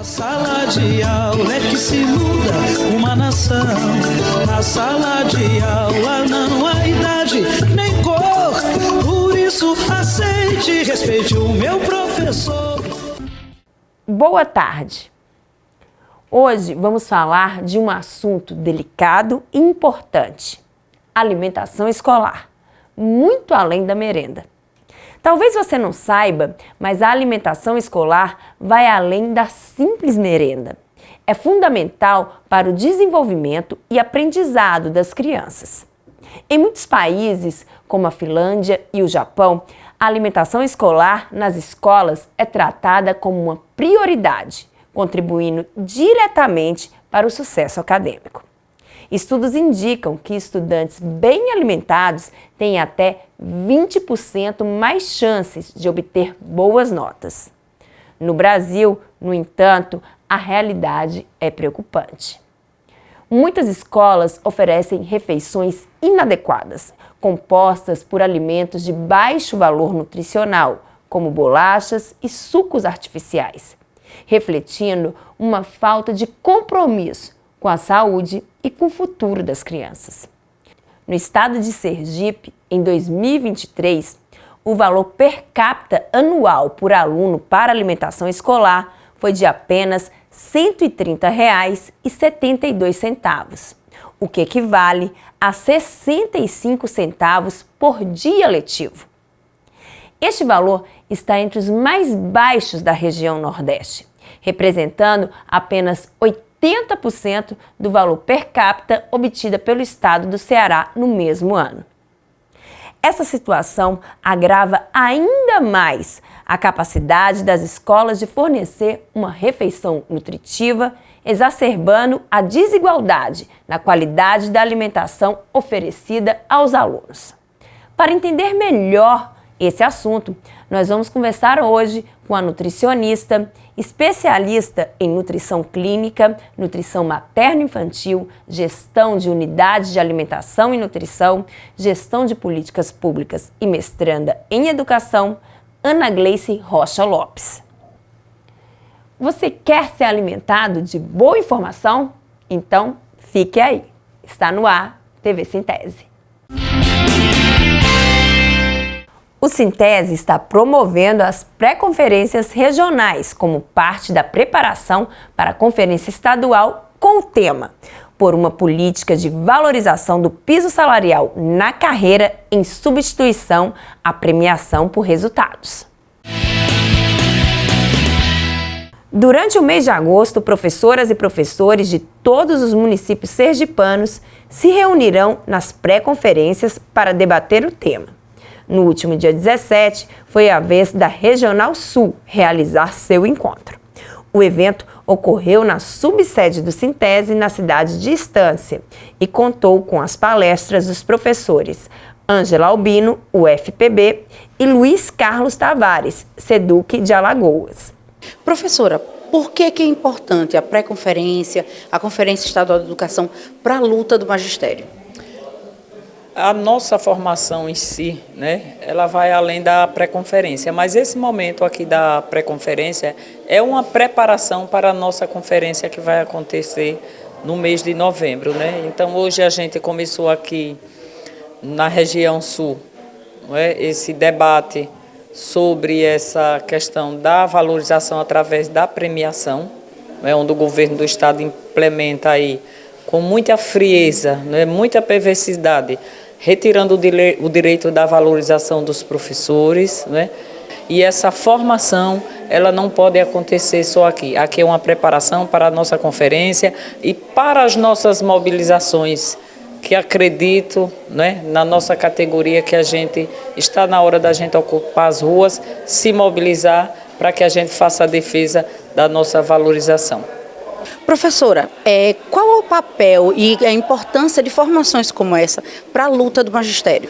Sala de aula é que se muda uma nação. Na sala de aula não há idade nem cor. Por isso aceite e respeite o meu professor. Boa tarde. Hoje vamos falar de um assunto delicado e importante: alimentação escolar, muito além da merenda. Talvez você não saiba, mas a alimentação escolar vai além da simples merenda. É fundamental para o desenvolvimento e aprendizado das crianças. Em muitos países, como a Finlândia e o Japão, a alimentação escolar nas escolas é tratada como uma prioridade, contribuindo diretamente para o sucesso acadêmico. Estudos indicam que estudantes bem alimentados têm até 20% mais chances de obter boas notas. No Brasil, no entanto, a realidade é preocupante. Muitas escolas oferecem refeições inadequadas, compostas por alimentos de baixo valor nutricional, como bolachas e sucos artificiais, refletindo uma falta de compromisso com a saúde e com o futuro das crianças. No estado de Sergipe, em 2023, o valor per capita anual por aluno para alimentação escolar foi de apenas R$ 130,72, o que equivale a 65 centavos por dia letivo. Este valor está entre os mais baixos da região Nordeste, representando apenas 80% do valor per capita obtida pelo estado do Ceará no mesmo ano. Essa situação agrava ainda mais a capacidade das escolas de fornecer uma refeição nutritiva, exacerbando a desigualdade na qualidade da alimentação oferecida aos alunos. Para entender melhor esse assunto, nós vamos conversar hoje com a nutricionista, especialista em nutrição clínica, nutrição materno-infantil, gestão de unidades de alimentação e nutrição, gestão de políticas públicas e mestranda em educação, Ana Gleice Rocha Lopes. Você quer ser alimentado de boa informação? Então, fique aí. Está no ar, TV Sintese. O Sintese está promovendo as pré-conferências regionais como parte da preparação para a conferência estadual com o tema Por uma política de valorização do piso salarial na carreira em substituição à premiação por resultados. Durante o mês de agosto, professoras e professores de todos os municípios sergipanos se reunirão nas pré-conferências para debater o tema. No último dia 17, foi a vez da Regional Sul realizar seu encontro. O evento ocorreu na subsede do Sintese, na cidade de Estância, e contou com as palestras dos professores Ângela Albino, UFPB, e Luiz Carlos Tavares, SEDUC de Alagoas. Professora, por que é importante a pré-conferência, a Conferência Estadual de Educação para a luta do magistério? A nossa formação em si, ela vai além da pré-conferência, mas esse momento aqui da pré-conferência é uma preparação para a nossa conferência que vai acontecer no mês de novembro, Então, hoje a gente começou aqui na região sul, esse debate sobre essa questão da valorização através da premiação, onde o governo do estado implementa aí com muita frieza, muita perversidade, retirando o direito da valorização dos professores, E essa formação, ela não pode acontecer só aqui. Aqui é uma preparação para a nossa conferência e para as nossas mobilizações, que acredito, na nossa categoria, que a gente está na hora da gente ocupar as ruas, se mobilizar para que a gente faça a defesa da nossa valorização. Professora, qual é o papel e a importância de formações como essa para a luta do magistério?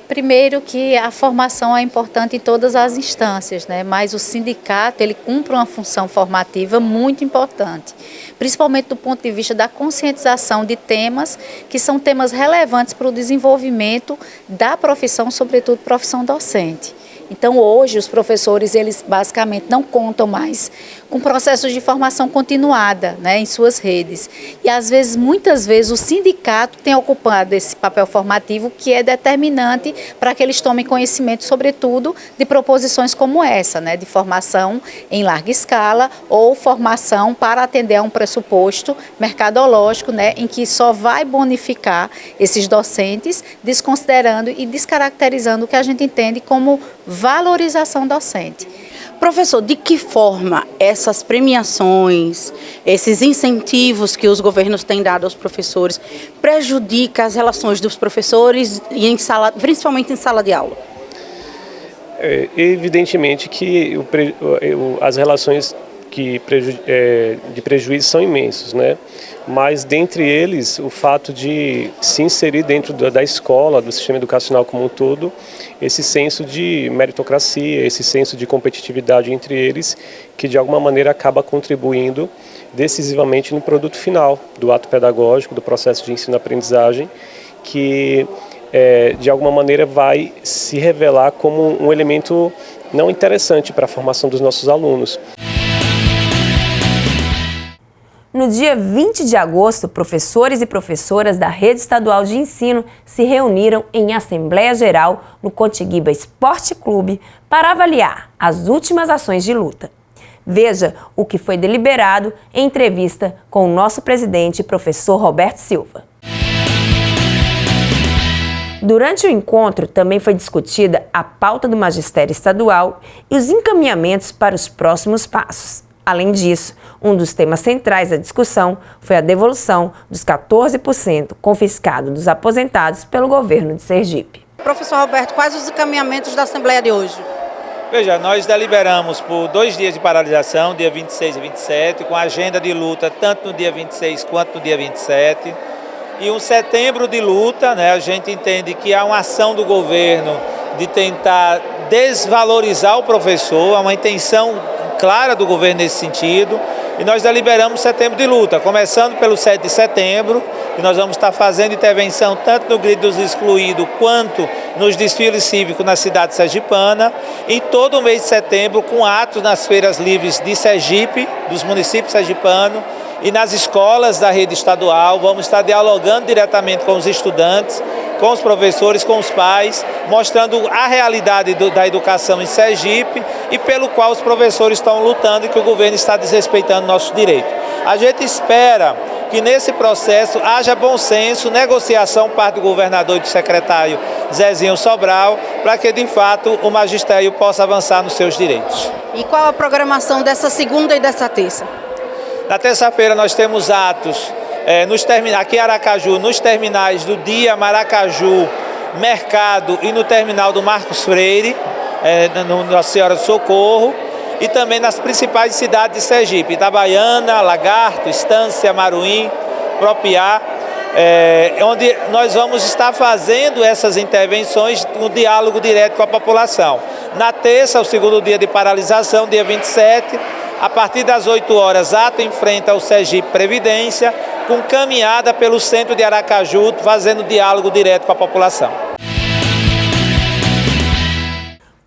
Primeiro que a formação é importante em todas as instâncias, mas o sindicato ele cumpre uma função formativa muito importante, principalmente do ponto de vista da conscientização de temas que são temas relevantes para o desenvolvimento da profissão, sobretudo profissão docente. Então, hoje, os professores, eles basicamente não contam mais com processos de formação continuada, né, em suas redes. E às vezes, muitas vezes, o sindicato tem ocupado esse papel formativo que é determinante para que eles tomem conhecimento, sobretudo, de proposições como essa, né, de formação em larga escala ou formação para atender a um pressuposto mercadológico, né, em que só vai bonificar esses docentes, desconsiderando e descaracterizando o que a gente entende como valorização docente. Professor, de que forma essas premiações, esses incentivos que os governos têm dado aos professores prejudicam as relações dos professores, principalmente em sala de aula? Evidentemente que as relações de prejuízo são imensos, né? Mas dentre eles o fato de se inserir dentro da escola, do sistema educacional como um todo, esse senso de meritocracia, esse senso de competitividade entre eles, que de alguma maneira acaba contribuindo decisivamente no produto final do ato pedagógico, do processo de ensino-aprendizagem, que de alguma maneira vai se revelar como um elemento não interessante para a formação dos nossos alunos. No dia 20 de agosto, professores e professoras da Rede Estadual de Ensino se reuniram em Assembleia Geral no Contiguiba Esporte Clube para avaliar as últimas ações de luta. Veja o que foi deliberado em entrevista com o nosso presidente, professor Roberto Silva. Durante o encontro, também foi discutida a pauta do magistério estadual e os encaminhamentos para os próximos passos. Além disso, um dos temas centrais da discussão foi a devolução dos 14% confiscado dos aposentados pelo governo de Sergipe. Professor Roberto, quais os encaminhamentos da Assembleia de hoje? Veja, nós deliberamos por 2 dias de paralisação, dia 26 e 27, com agenda de luta tanto no dia 26 quanto no dia 27. E um setembro de luta, né? A gente entende que há uma ação do governo de tentar desvalorizar o professor, há uma intenção clara do governo nesse sentido, e nós deliberamos setembro de luta, começando pelo 7 de setembro, e nós vamos estar fazendo intervenção tanto no Grito dos Excluídos quanto nos desfiles cívicos na cidade sergipana, e todo o mês de setembro com atos nas feiras livres de Sergipe, dos municípios sergipanos, e nas escolas da rede estadual. Vamos estar dialogando diretamente com os estudantes, com os professores, com os pais, mostrando a realidade da educação em Sergipe e pelo qual os professores estão lutando e que o governo está desrespeitando nossos direitos. A gente espera que nesse processo haja bom senso, negociação por parte do governador e do secretário Zezinho Sobral, para que de fato o magistério possa avançar nos seus direitos. E qual a programação dessa segunda e dessa terça? Na terça-feira nós temos atos aqui em Aracaju, nos terminais do Dia Maracaju, Mercado e no terminal do Marcos Freire, no Nossa Senhora do Socorro, e também nas principais cidades de Sergipe, Itabaiana, Lagarto, Estância, Maruim, Propiá, onde nós vamos estar fazendo essas intervenções no diálogo direto com a população. Na terça, o segundo dia de paralisação, dia 27, a partir das 8 horas, ato em frente ao Sergipe Previdência, com caminhada pelo centro de Aracaju, fazendo diálogo direto com a população.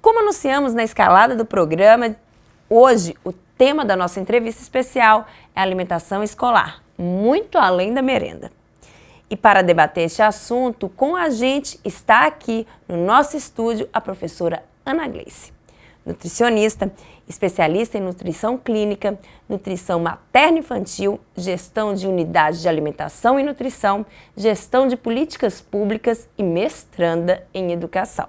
Como anunciamos na escalada do programa, hoje o tema da nossa entrevista especial é a alimentação escolar, muito além da merenda. E para debater este assunto, com a gente está aqui no nosso estúdio a professora Ana Gleice, nutricionista, especialista em nutrição clínica, nutrição materno-infantil, gestão de unidade de alimentação e nutrição, gestão de políticas públicas e mestranda em educação.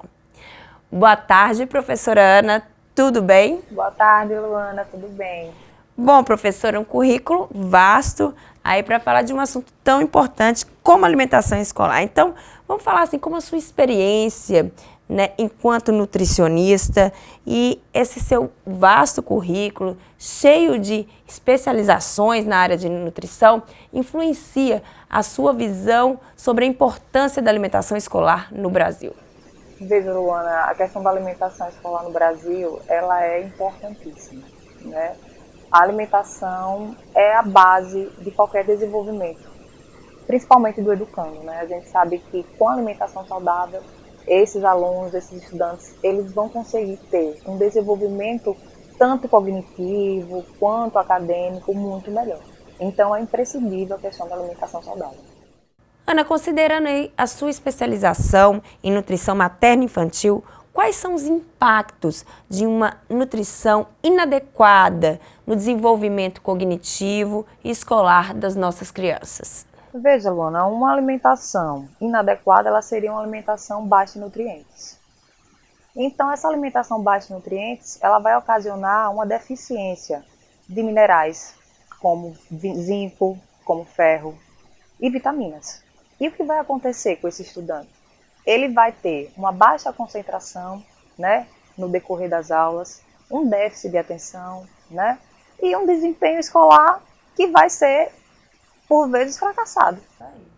Boa tarde, professora Ana, tudo bem? Boa tarde, Luana, tudo bem? Bom, professora, um currículo vasto aí para falar de um assunto tão importante como alimentação escolar. Então, vamos falar assim, como a sua experiência, né, enquanto nutricionista e esse seu vasto currículo, cheio de especializações na área de nutrição, influencia a sua visão sobre a importância da alimentação escolar no Brasil? Veja, Luana, a questão da alimentação escolar no Brasil, ela é importantíssima, né? A alimentação é a base de qualquer desenvolvimento, principalmente do educando, né? A gente sabe que com a alimentação saudável, esses alunos, esses estudantes, eles vão conseguir ter um desenvolvimento tanto cognitivo quanto acadêmico, muito melhor. Então é imprescindível a questão da alimentação saudável. Ana, considerando aí a sua especialização em nutrição materno-infantil, quais são os impactos de uma nutrição inadequada no desenvolvimento cognitivo e escolar das nossas crianças? Veja, Luana, uma alimentação inadequada, ela seria uma alimentação baixa em nutrientes. Então, essa alimentação baixa em nutrientes, ela vai ocasionar uma deficiência de minerais, como zinco, como ferro e vitaminas. E o que vai acontecer com esse estudante? Ele vai ter uma baixa concentração, né, no decorrer das aulas, um déficit de atenção, né, e um desempenho escolar que vai ser, por vezes, fracassado.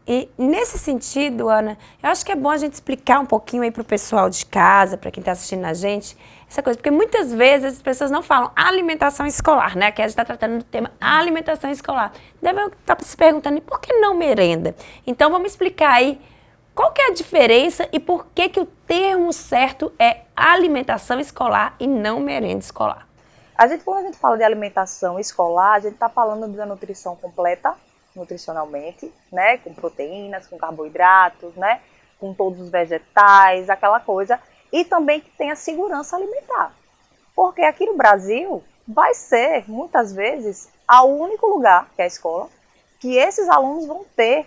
E nesse sentido, Ana, eu acho que é bom a gente explicar um pouquinho aí para o pessoal de casa, para quem está assistindo a gente, essa coisa, porque muitas vezes as pessoas não falam alimentação escolar, né? Que a gente está tratando do tema alimentação escolar. Devem estar se perguntando, e por que não merenda? Então vamos explicar aí qual que é a diferença e por que que o termo certo é alimentação escolar e não merenda escolar. Quando a gente fala de alimentação escolar, a gente está falando da nutrição completa, nutricionalmente, né, com proteínas, com carboidratos, né, com todos os vegetais, aquela coisa, e também que tenha segurança alimentar. Porque aqui no Brasil vai ser, muitas vezes, o único lugar, que é a escola, que esses alunos vão ter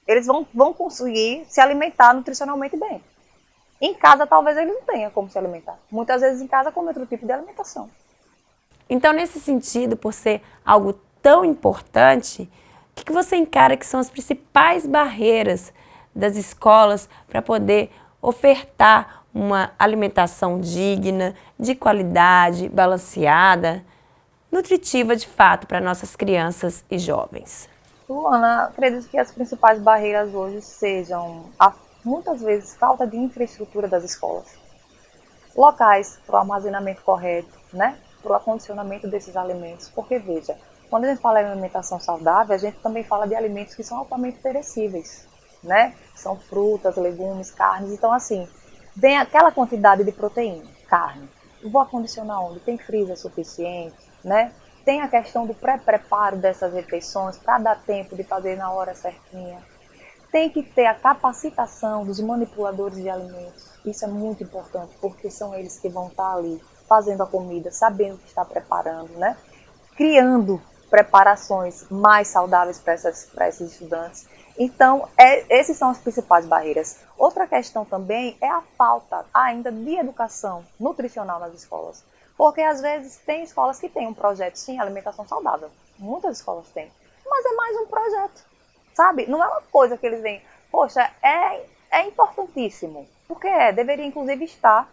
eles vão conseguir se alimentar nutricionalmente bem. Em casa, talvez ele não tenha como se alimentar. Muitas vezes em casa come outro tipo de alimentação. Então, nesse sentido, por ser algo tão importante, o que você encara que são as principais barreiras das escolas para poder ofertar uma alimentação digna, de qualidade, balanceada, nutritiva de fato para nossas crianças e jovens? Luana, acredito que as principais barreiras hoje sejam, muitas vezes, falta de infraestrutura das escolas. Locais para o armazenamento correto, né? Para o acondicionamento desses alimentos. Porque, veja, quando a gente fala em alimentação saudável, a gente também fala de alimentos que são altamente perecíveis, né? São frutas, legumes, carnes. Então, assim, vem aquela quantidade de proteína, carne. Eu vou acondicionar onde? Tem freezer suficiente, né? Tem a questão do pré-preparo dessas refeições para dar tempo de fazer na hora certinha. Tem que ter a capacitação dos manipuladores de alimentos. Isso é muito importante, porque são eles que vão estar ali fazendo a comida, sabendo o que está preparando, né? Criando preparações mais saudáveis para esses estudantes. Então, esses são as principais barreiras. Outra questão também é a falta ainda de educação nutricional nas escolas. Porque, às vezes, tem escolas que têm um projeto, sim, alimentação saudável. Muitas escolas têm. Mas é mais um projeto, sabe? Não é uma coisa que eles veem, poxa, é importantíssimo. Porque deveria, inclusive, estar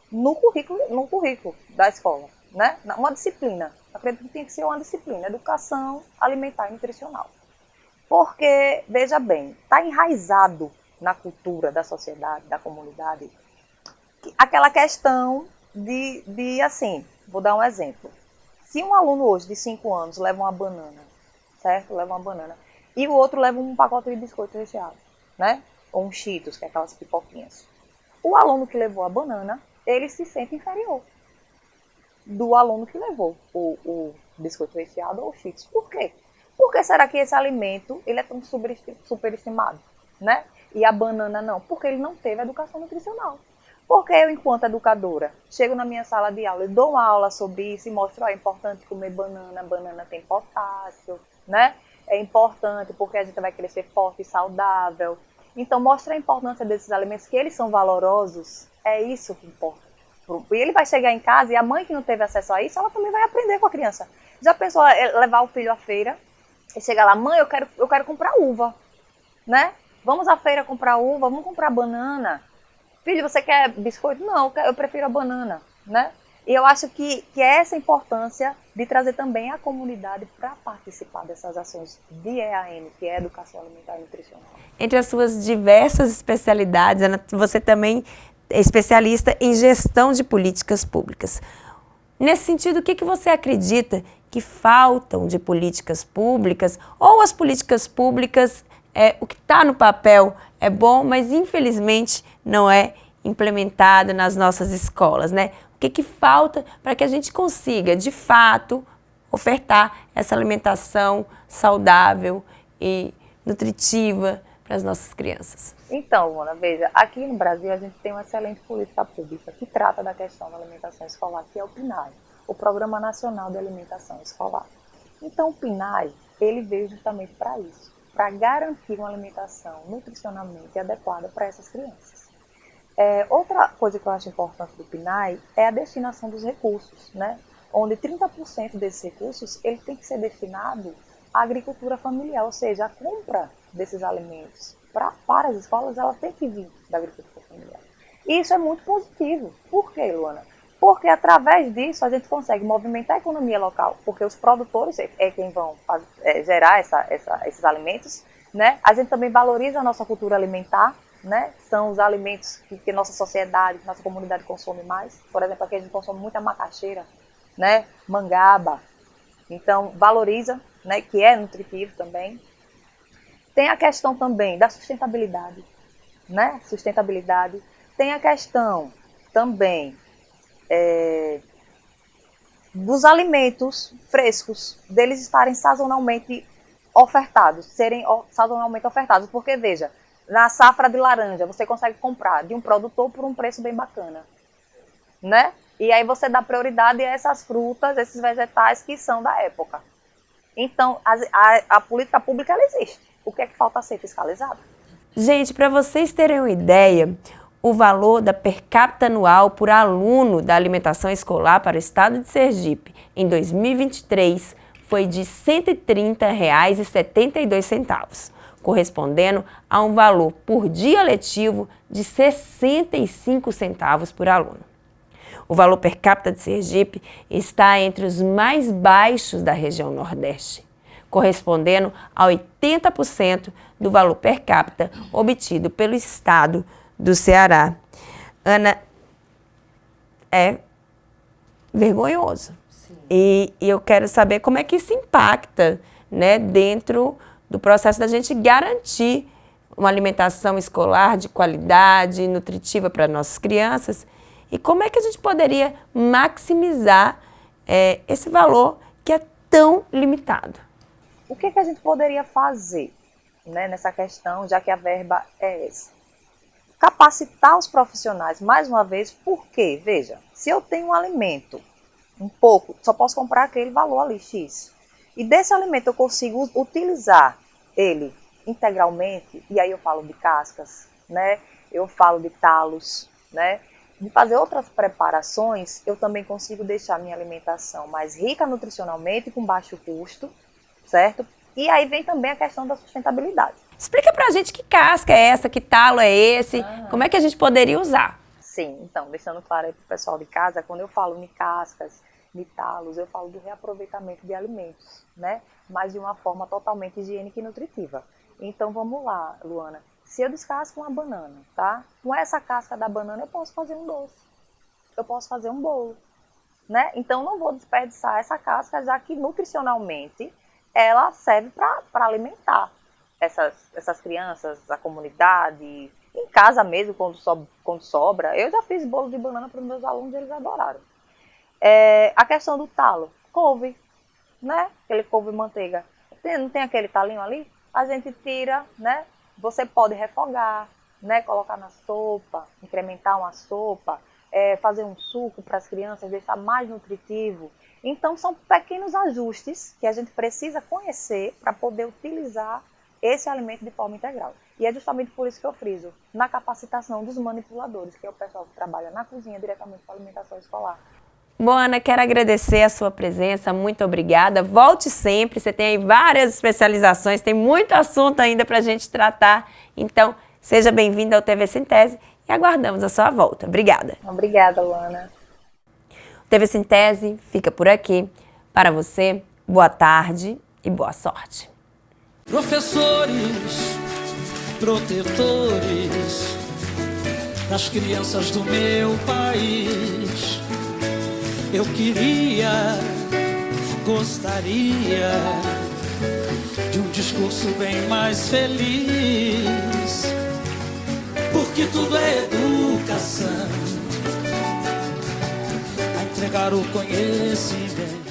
no currículo da escola, né? Uma disciplina. Acredito que tem que ser uma disciplina, educação alimentar e nutricional. Porque, veja bem, está enraizado na cultura da sociedade, da comunidade, aquela questão de assim, vou dar um exemplo. Se um aluno hoje de 5 anos leva uma banana, certo? Leva uma banana. E o outro leva um pacote de biscoito recheado, né? Ou um Cheetos, que é aquelas pipoquinhas. O aluno que levou a banana, ele se sente inferior do aluno que levou o biscoito recheado ou o Cheetos. Por quê? Por que será que esse alimento ele é tão superestimado, né? E a banana não? Porque ele não teve educação nutricional. Porque eu, enquanto educadora, chego na minha sala de aula e dou uma aula sobre isso e mostro, é importante comer banana, banana tem potássio, né? É importante porque a gente vai crescer forte e saudável. Então, mostra a importância desses alimentos, que eles são valorosos, é isso que importa. E ele vai chegar em casa e a mãe que não teve acesso a isso, ela também vai aprender com a criança. Já pensou levar o filho à feira e chegar lá, mãe, eu quero comprar uva, né? Vamos à feira comprar uva, vamos comprar banana. Filho, você quer biscoito? Não, eu prefiro a banana, né? E eu acho que é essa importância de trazer também a comunidade para participar dessas ações de EAN, que é Educação Alimentar e Nutricional. Entre as suas diversas especialidades, Ana, você também é especialista em gestão de políticas públicas. Nesse sentido, o que você acredita que faltam de políticas públicas, ou as políticas públicas, o que está no papel é bom, mas infelizmente não é implementado nas nossas escolas, né? O que falta para que a gente consiga, de fato, ofertar essa alimentação saudável e nutritiva para as nossas crianças? Então, Luana, veja, aqui no Brasil a gente tem uma excelente política pública que trata da questão da alimentação escolar, que é o PNAE, o Programa Nacional de Alimentação Escolar. Então, o PNAE, ele veio justamente para isso, para garantir uma alimentação nutricionalmente adequada para essas crianças. Outra coisa que eu acho importante do PNAE é a destinação dos recursos, né? Onde 30% desses recursos ele tem que ser destinado à agricultura familiar, ou seja, a compra desses alimentos para as escolas, ela tem que vir da agricultura familiar. E isso é muito positivo. Por quê, Luana? Porque através disso a gente consegue movimentar a economia local, porque os produtores é quem vão gerar esses alimentos, né? A gente também valoriza a nossa cultura alimentar, né? São os alimentos que nossa sociedade, nossa comunidade consome mais. Por exemplo, aqui a gente consome muita macaxeira, né? Mangaba. Então, valoriza, né? Que é nutritivo também. Tem a questão também da sustentabilidade, né? Sustentabilidade. Tem a questão também dos alimentos frescos, deles estarem sazonalmente ofertados, porque veja, na safra de laranja você consegue comprar de um produtor por um preço bem bacana, né? E aí você dá prioridade a essas frutas, esses vegetais que são da época. Então, a política pública, ela existe. O que é que falta ser fiscalizado? Gente, para vocês terem uma ideia, o valor da per capita anual por aluno da alimentação escolar para o estado de Sergipe em 2023 foi de R$ 130,72, correspondendo a um valor por dia letivo de 65 centavos por aluno. O valor per capita de Sergipe está entre os mais baixos da região Nordeste, correspondendo a 80% do valor per capita obtido pelo estado do Ceará. Ana, é vergonhoso. E eu quero saber como é que isso impacta, né, dentro do processo da gente garantir uma alimentação escolar de qualidade, nutritiva para nossas crianças, e como é que a gente poderia maximizar esse valor que é tão limitado. O que a gente poderia fazer, né, nessa questão, já que a verba é essa? Capacitar os profissionais, mais uma vez, porque, veja, se eu tenho um alimento, um pouco, só posso comprar aquele valor ali, X. E desse alimento eu consigo utilizar ele integralmente, e aí eu falo de cascas, né? Eu falo de talos, né? De fazer outras preparações, eu também consigo deixar minha alimentação mais rica nutricionalmente, com baixo custo, certo? E aí vem também a questão da sustentabilidade. Explica pra gente que casca é essa, que talo é esse, como é que a gente poderia usar? Sim, então, deixando claro aí pro pessoal de casa, quando eu falo de cascas, de talos, eu falo do reaproveitamento de alimentos, né? Mas de uma forma totalmente higiênica e nutritiva. Então, vamos lá, Luana. Se eu descasco uma banana, tá? Com essa casca da banana eu posso fazer um doce. Eu posso fazer um bolo, né? Então, não vou desperdiçar essa casca, já que nutricionalmente ela serve para alimentar essas crianças, a comunidade, em casa mesmo, quando sobra. Eu já fiz bolo de banana para os meus alunos e eles adoraram. A questão do talo, couve, né? Aquele couve manteiga. Não tem aquele talinho ali? A gente tira, né? Você pode refogar, né? Colocar na sopa, incrementar uma sopa, fazer um suco para as crianças, deixar mais nutritivo. Então, são pequenos ajustes que a gente precisa conhecer para poder utilizar esse alimento de forma integral. E é justamente por isso que eu friso na capacitação dos manipuladores, que é o pessoal que trabalha na cozinha diretamente com a alimentação escolar. Bom, Ana, quero agradecer a sua presença, muito obrigada. Volte sempre, você tem aí várias especializações, tem muito assunto ainda para a gente tratar. Então, seja bem-vinda ao TV Sintese e aguardamos a sua volta. Obrigada. Obrigada, Luana. O TV Sintese fica por aqui. Para você, boa tarde e boa sorte. Professores, protetores das crianças do meu país, eu gostaria de um discurso bem mais feliz, porque tudo é educação, pregar o conhecimento.